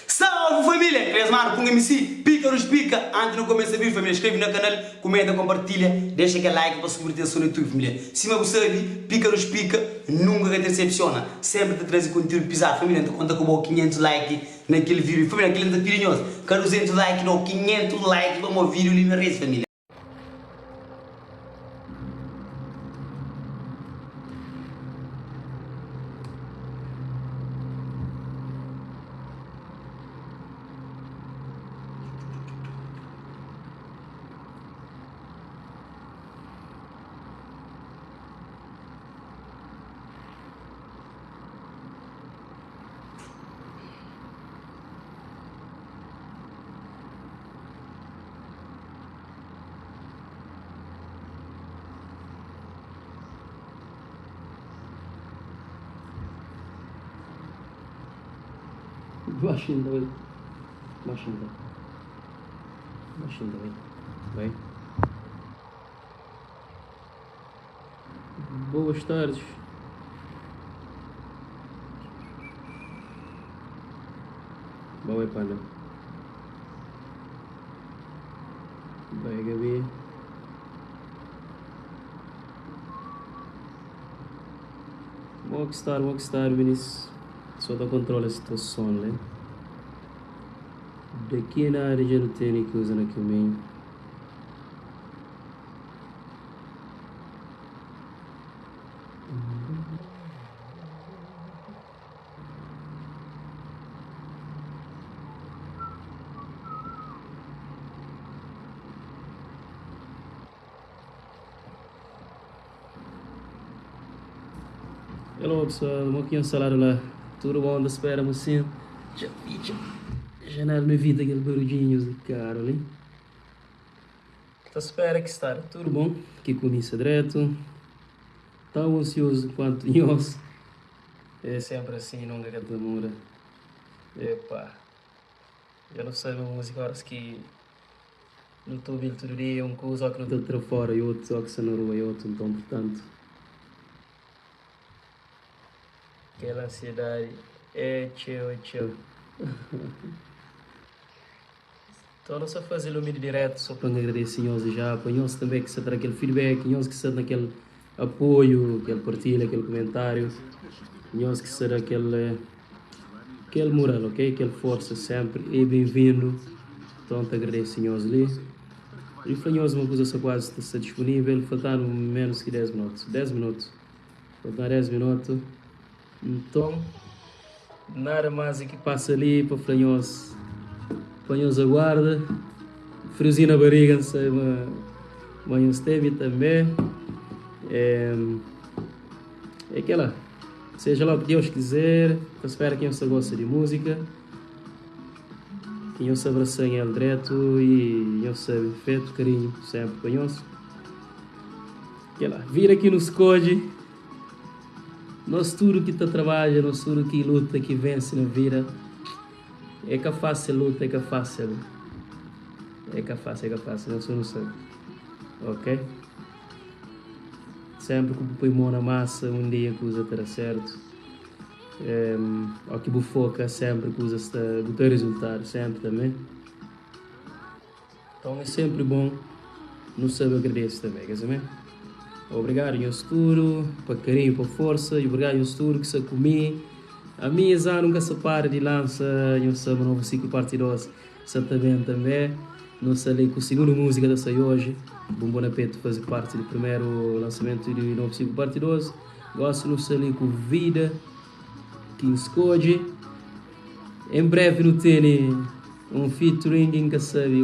Salve família! Cres mano, com MC, pica nos pica. Antes de não começar a vir, família, inscreve no canal, comenta, compartilha, deixa aquele like para subir atenção no YouTube, família. Se me você ali, pica nos pica, nunca te decepciona. Sempre te traz conteúdo pisado, família. Então conta com 500 likes naquele vídeo. Família, aquele não tá pirinhoso. Quero 200 likes, não, 500 likes para o meu vídeo ali na rede, família. Baixinho daí. Bem. Boas tardes. Boa pana. Bem, Gabi. Rockstar, Vinícius. Só dá controle a situação, né? Daqui na área já não tem nem que usar aqui o meio. Hello pessoal, vamos aqui um salário lá. Tudo bom, da espera, mocinho? Janela minha vida, aquele barulhinho de caro ali. Tá espera que está tudo bom? Aqui começa direto. Tão ansioso quanto nós. É sempre assim, nunca que demora. Epa. Eu não sei uma música, horas que não estou ouvindo todo dia, um coisa que não estou para fora e outro só que se na rua e outro, então portanto. Aquela ansiedade é chill. Então não só fazer o vídeo direto só para agradecer nós já, para nós também que se dá aquele feedback, nós que se dá aquele apoio, aquele partilha, aquele comentário, nós que se dá aquele moral, ok? Aquele força sempre e bem-vindo. Então te agradeço nós ali. E para nós uma coisa só quase está disponível, faltando menos que 10 minutos. 10 minutos. Faltam 10 minutos. Então, nada mais é que passa ali para nós aguarda, friozinho na barriga, não sei, mas teve também. É aquela, seja lá o que Deus quiser, eu espero que você goste de música, que você abraça em ele direto e eu sei, feito carinho sempre para nós. Aquela, vir aqui no Scode. Nós tudo que está trabalha, nós tudo que luta, que vence na vida, é que fácil luta, é que fácil, nós não sei, ok? Sempre que põe mão na massa, um dia que usa terá certo, ou que foca sempre que usa ter resultado, sempre também. Então é sempre bom, não sabe agradecer também, quer dizer? Obrigado, meu futuro, para carinho, para força, e obrigado, meu futuro, que se comi. A minha já nunca se para de lança, eu sei, o novo ciclo parte 2, se também. Não sei com a segunda música da sair hoje, Bom Apeto fazer parte do primeiro lançamento do novo ciclo parte 2. Gosto não sei com Vida, que escolhe. Em breve não tem um featuring, que sabe,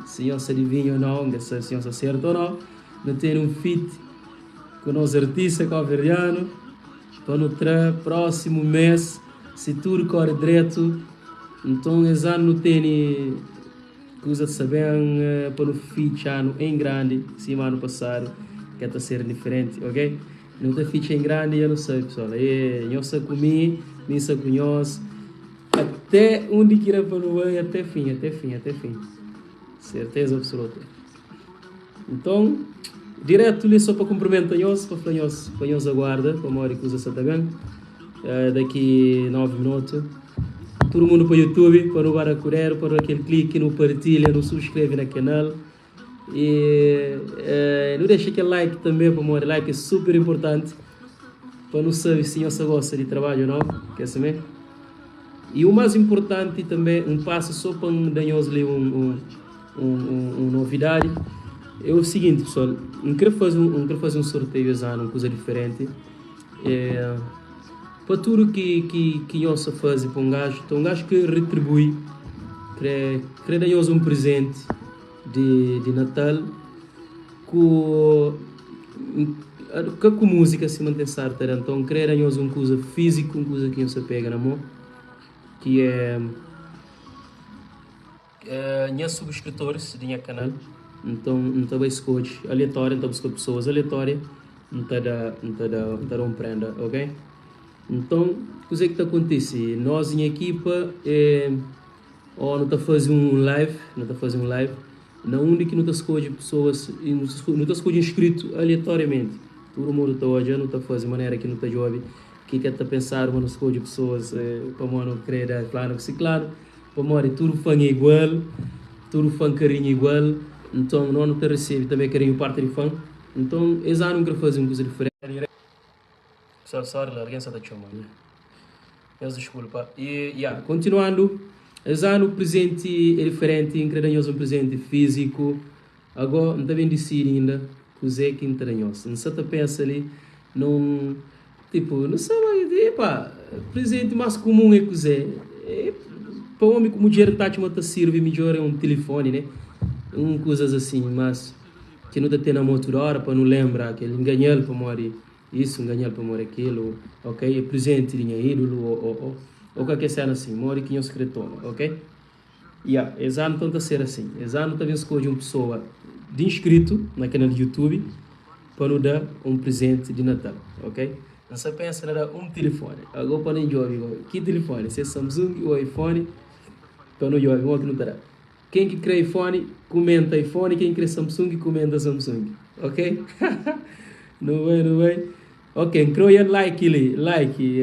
se eu se adivinha ou não, que se eu se acerta ou não. Não tem um feat com o nosso artista calveriano, para no próximo mês, se tudo corre direito, então esse ano não tem coisa sabendo para no feat ano em grande, sim ano passado, que está ser diferente, ok? Não tem feat em grande, eu não sei, pessoal, eu sei comigo, me sei com nós, até onde queira para no banho, até fim, certeza absoluta. Então, direto ali só para cumprimentar nós, para nós aguarda, para a hora que usa Satagan, daqui 9 minutos. todo mundo para o YouTube, para não para correr, para aquele clique, no partilha, no subscreve no canal. E não deixe aquele like também, para o like é super importante. Para não saber se você gosta de trabalho ou não, quer saber? E o mais importante também, um passo só para dar-nos uma novidade, é o seguinte, pessoal, não quero fazer um sorteio esse ano, uma coisa diferente. Para tudo que nós fazemos para um gajo, então um gajo que retribui, quer dar-nos um presente de Natal com música se mantém certa, então quer dar-nos uma coisa física, uma coisa que não se pega na mão, que é meus subscritores do meu canal. Então não está bem escolhe aleatório, não buscar pessoas aleatórias, não está uma prenda, ok? Então o que está acontecendo? Nós em equipa não está fazendo um live, na onde que não está escolhe pessoas, não está escolhe inscrito aleatoriamente. Todo mundo está hoje, não está fazendo maneira que não está jovem, que quer pensar, mas não escolhe pessoas para não querer claro, para morrer tudo fã é igual, tudo fã carinho igual. Então não te recebe também carinho parte de fã. Então eles não querem fazer uma coisa diferente. Sorry, alguém está chamando. Peço desculpa. E continuando, eles o presente é diferente, incrível um presente físico. Agora não está bem decidido ainda o Zé que entranhoso. Não se pensa ali, não tipo, não sabe, presente mais comum é que o Zé. Para homem como dinheiro tá serve melhor é um telefone, né? Coisas assim, mas que não tem na moto hora para não lembrar que ele ganhou para morrer isso, ganhar para morrer aquilo, ok? É presente de ídolo ou qualquer cena assim, morre que é um escritor, ok? Esse ano tenta ser assim, esse ano também escolhe uma pessoa de inscrito na canal do YouTube para nos dar um presente de Natal, ok? Não se pensa em dar um telefone, agora para não jogar, que telefone? Se é Samsung ou iPhone, para não jogar, que não terá. Quem que crê iPhone, comenta iPhone. Quem crê Samsung, comenta Samsung. Ok? Não é? Ok, creia like ali. Like.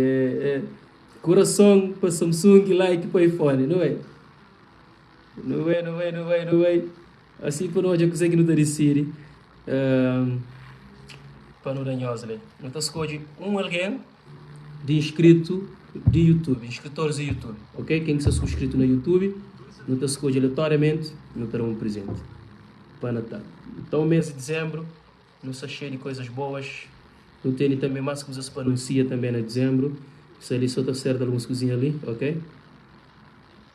Coração para Samsung, like para iPhone. Não é? Não é? Assim para nós já consegue não decidir. Para não danhar ali. Então escolhe alguém de inscrito de YouTube. Inscritores de YouTube. Ok? Quem que está subscrito no YouTube. Não te escolhe aleatoriamente, não terá um presente para Natal. Então, o mês de dezembro, não está cheio de coisas boas. Não tem também mais coisas para anunciar também em dezembro. Se ali só está certo algumas coisinhas ali, ok?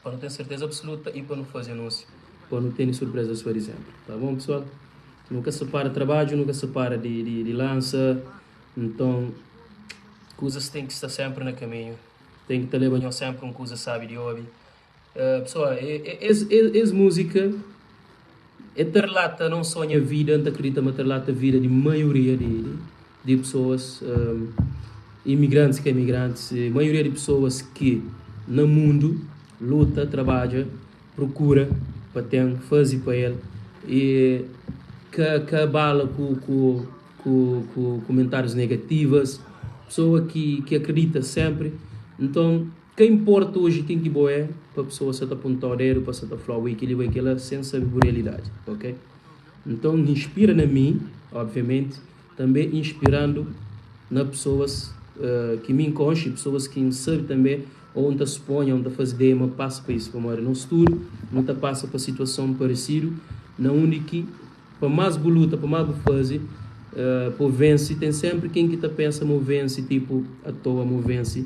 Para não ter certeza absoluta e para não fazer anúncio. Para não ter surpresas para dezembro. Tá bom, pessoal? Nunca se para trabalho, nunca se para de lança. Então, coisas têm que estar sempre no caminho. Tem que estar levando sempre uma coisa sabe de hobby. Pessoal, música relata não só a vida, não acredita, mas relata a vida de maioria de pessoas, imigrantes, maioria de pessoas que no mundo luta, trabalha, procura para ter, fazer para ele e que abala com comentários negativos, pessoa que acredita sempre. Então, quem importa hoje quem que boa é para a pessoa se apontar o dedo, para se falar o que ela sem saber a realidade, ok? Então inspira na mim, obviamente, também inspirando nas pessoas que me encontram, pessoas que sabem também onde se põe, onde faz ideia, mas passa para isso, para morar no futuro, não passa para situação parecida, na única para mais luta, para mais fazer, para vence, tem sempre quem que pensa, vence, tipo, à toa, vence,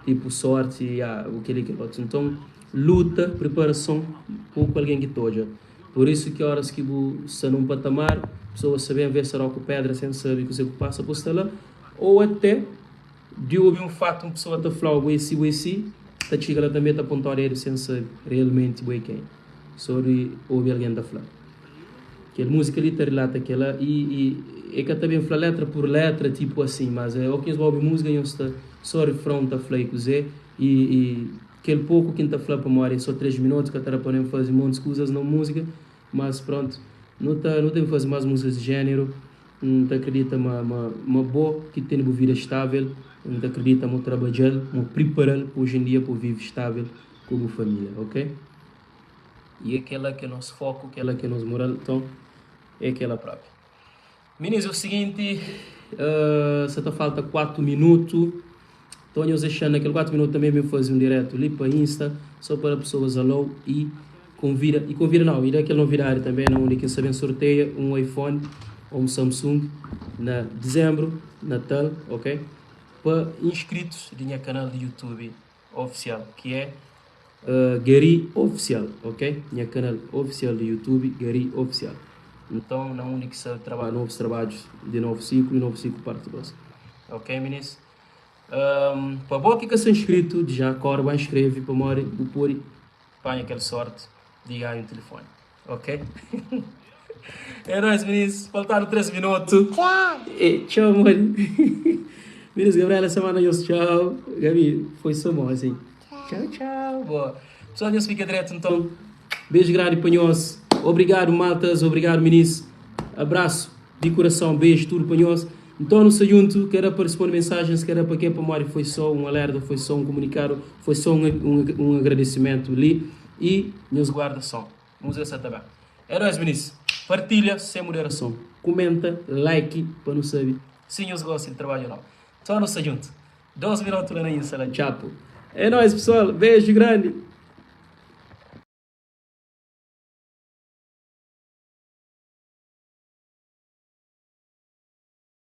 tipo sorte, o que ele quer. Então, luta, preparação, pouco alguém que toja. Por isso que horas que você não patamar, pessoas sabem ver se com pedra sem saber que você passa por lá, ou até de ouvir um fato, uma pessoa está falando esse, está chegando também está apontar ele sem saber realmente quem. Só de ouvir alguém está falando. Que a música ali está relata aquela e é que também fala letra por letra, tipo assim, mas o que eles ouvem música, eles está só refrão está falando com Zé e aquele pouco que está falando para morrer, só 3 minutos que está para fazer um monte de coisas na música, mas pronto, não tem que fazer mais músicas de gênero, não acredita uma boa que tem uma vida estável, não acredita muito trabalhar, muito preparar hoje em dia para viver estável, como família, ok? E aquela que é nosso foco, aquela que é nosso moral, então é aquela própria. Meninos, é o seguinte, se está falta 4 minutos, estou deixando aquele 4 minutos também me fazer um direto ali para Insta, só para pessoas alô e convida não, irá aquele novidade também, não onde quem sabe sorteia um iPhone ou um Samsung na dezembro, Natal, ok? Para inscritos do meu canal de YouTube oficial, que é Gary Oficial, ok? Meu canal oficial de YouTube, Gary Oficial. Então, não único que trabalha novos trabalhos de novo ciclo parte 2. Ok, meninos? Para você que está inscrito, já agora vai inscrever para morrer o pôr para aquela sorte de ganhar um telefone. Ok? É nóis, meninos. Faltaram 3 minutos. Tchau, amor. Meninos, Gabriela, semana tchau. Gabi, foi só bom assim. Tchau. Boa. Pessoal, Deus fica direto então. Beijo grande para nós. Obrigado, maltas. Obrigado, meninos. Abraço de coração. Beijo, tudo para nós. Então, no junto, que era para responder mensagens, que era para quem para Mário, foi só um alerta, foi só um comunicado, foi só um agradecimento ali. E nos guarda só. Vamos ver se está bem. É nóis, meninos. Partilha sem moderação. Comenta, like, para não saber se nos gostam de trabalho ou não. Então, no junto. 12 minutos lá na Insta, tchau. É nóis, pessoal. Beijo grande.